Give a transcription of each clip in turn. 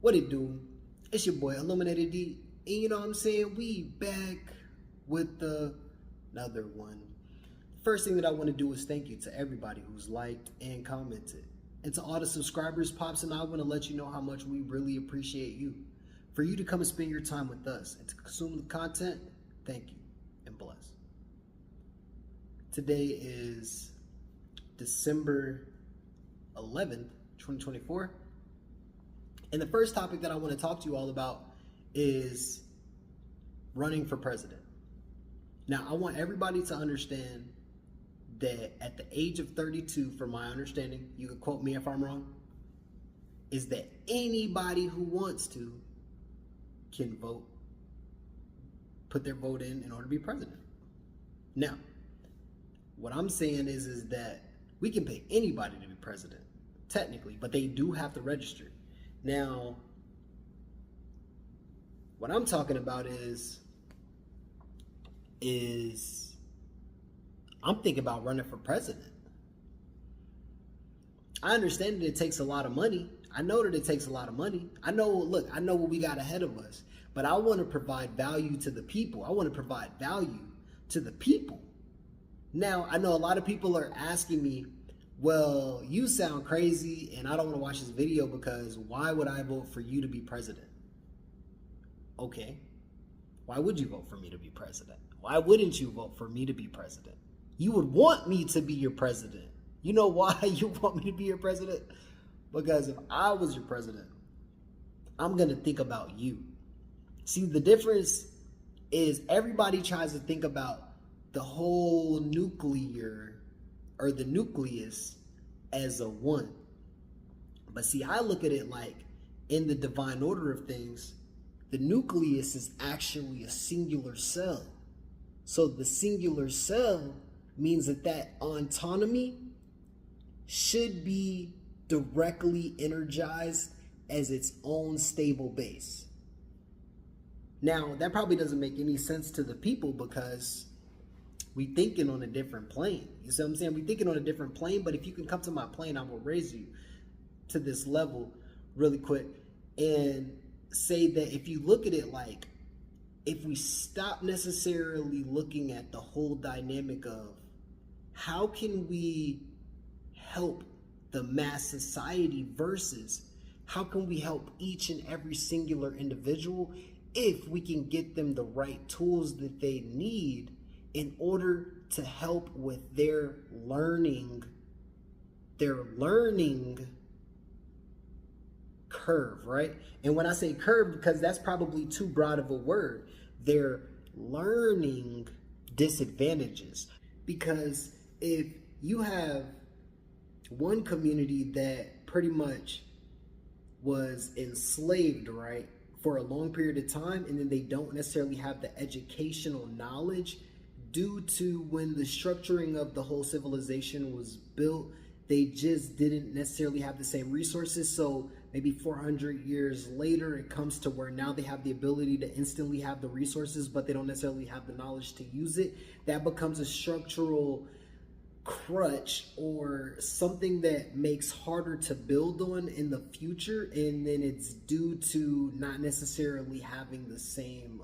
What it do? It's your boy Illuminated D, and you know what I'm saying? We back with another one. First thing that I want to do is thank you to everybody who's liked and commented. And to all the subscribers, Pops and I want to let you know how much we really appreciate you. For you to come and spend your time with us and to consume the content, thank you and bless. Today is December 11th, 2024. And the first topic that I want to talk to you all about is running for president. Now, I want everybody to understand that at the age of 32, from my understanding, you can quote me if I'm wrong, is that anybody who wants to can vote, put their vote in order to be president. Now, what I'm saying is that we can pay anybody to be president, technically, but they do have to register. Now, what I'm talking about is I'm thinking about running for president. I understand that it takes a lot of money. I know that it takes a lot of money. I know what we got ahead of us, but I want to provide value to the people. I want to provide value to the people. Now, I know a lot of people are asking me, well, you sound crazy and I don't want to watch this video because why would I vote for you to be president? Okay. Why would you vote for me to be president? Why wouldn't you vote for me to be president? You would want me to be your president. You know why you want me to be your president? Because if I was your president, I'm going to think about you. See, the difference is everybody tries to think about the whole nuclear or the nucleus as a one. But see, I look at it like in the divine order of things, the nucleus is actually a singular cell. So the singular cell means that autonomy should be directly energized as its own stable base. Now, that probably doesn't make any sense to the people because we thinking on a different plane. You see what I'm saying? We thinking on a different plane, but if you can come to my plane, I will raise you to this level really quick and say that if you look at it like, if we stop necessarily looking at the whole dynamic of how can we help the mass society versus how can we help each and every singular individual if we can get them the right tools that they need in order to help with their learning curve, right? And when I say curve, because that's probably too broad of a word, their learning disadvantages. Because if you have one community that pretty much was enslaved, right, for a long period of time, and then they don't necessarily have the educational knowledge due to when the structuring of the whole civilization was built, they just didn't necessarily have the same resources. So maybe 400 years later, it comes to where now they have the ability to instantly have the resources, but they don't necessarily have the knowledge to use it. That becomes a structural crutch or something that makes harder to build on in the future. And then it's due to not necessarily having the same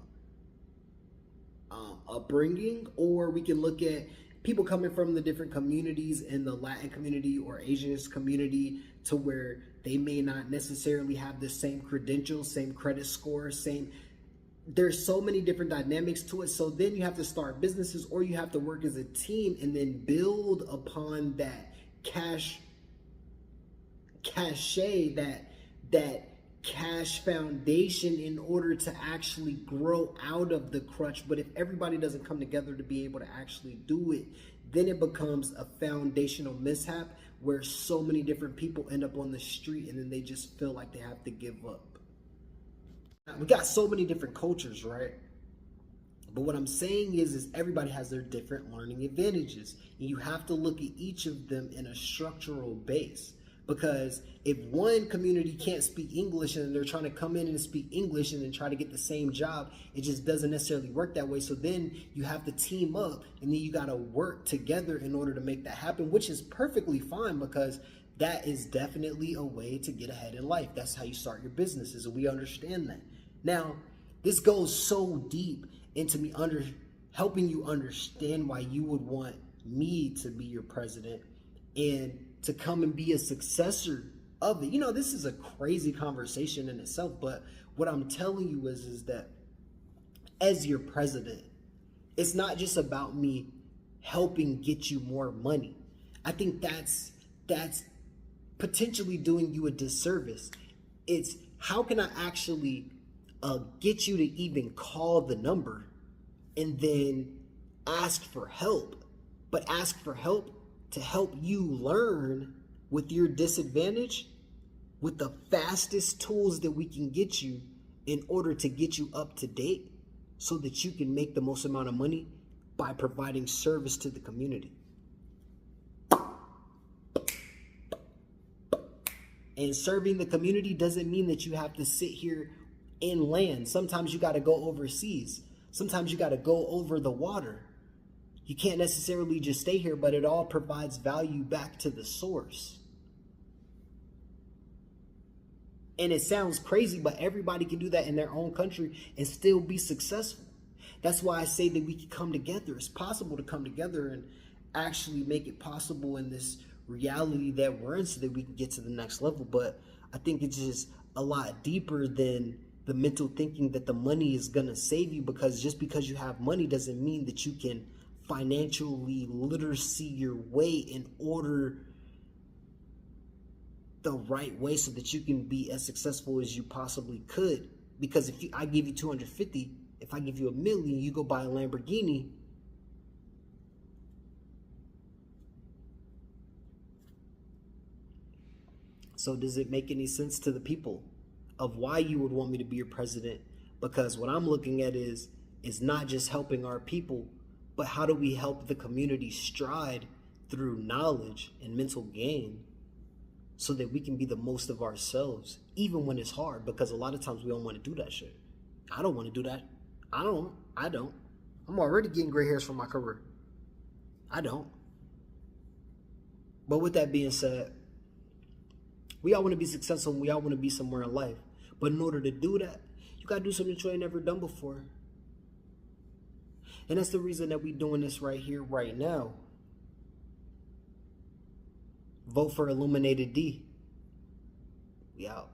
upbringing. Or we can look at people coming from the different communities in the Latin community or Asianist community to where they may not necessarily have the same credentials, same credit score, there's so many different dynamics to it. So then you have to start businesses or you have to work as a team and then build upon that cachet, that cash foundation in order to actually grow out of the crutch. But if everybody doesn't come together to be able to actually do it, then it becomes a foundational mishap where so many different people end up on the street and then they just feel like they have to give up. We got so many different cultures, right? But what I'm saying is everybody has their different learning advantages. And you have to look at each of them in a structural base. Because if one community can't speak English and they're trying to come in and speak English and then try to get the same job, it just doesn't necessarily work that way. So then you have to team up and then you got to work together in order to make that happen, which is perfectly fine because that is definitely a way to get ahead in life. That's how you start your businesses, and we understand that. Now, this goes so deep into me helping you understand why you would want me to be your president and to come and be a successor of it. You know, this is a crazy conversation in itself, but what I'm telling you is that as your president, it's not just about me helping get you more money. I think that's potentially doing you a disservice. It's how can I actually get you to even call the number and then ask for help, but ask for help to help you learn with your disadvantage with the fastest tools that we can get you in order to get you up to date so that you can make the most amount of money by providing service to the community. And serving the community doesn't mean that you have to sit here in land. Sometimes you got to go overseas. Sometimes you got to go over the water. You can't necessarily just stay here, but it all provides value back to the source. And it sounds crazy, but everybody can do that in their own country and still be successful. That's why I say that we can come together. It's possible to come together and actually make it possible in this reality that we're in so that we can get to the next level. But I think it's just a lot deeper than the mental thinking that the money is going to save you, because just because you have money doesn't mean that you can financially literacy your way in order the right way so that you can be as successful as you possibly could. Because if I give you 250, if I give you $1 million, you go buy a Lamborghini. So does it make any sense to the people of why you would want me to be your president? Because what I'm looking at is not just helping our people, but how do we help the community stride through knowledge and mental gain so that we can be the most of ourselves, even when it's hard, because a lot of times we don't want to do that shit. I don't want to do that. I don't. I'm already getting gray hairs from my career. I don't. But with that being said, we all want to be successful and we all want to be somewhere in life. But in order to do that, you got to do something that you ain't never done before. And that's the reason that we doing this right here, right now. Vote for Illuminated D. We out.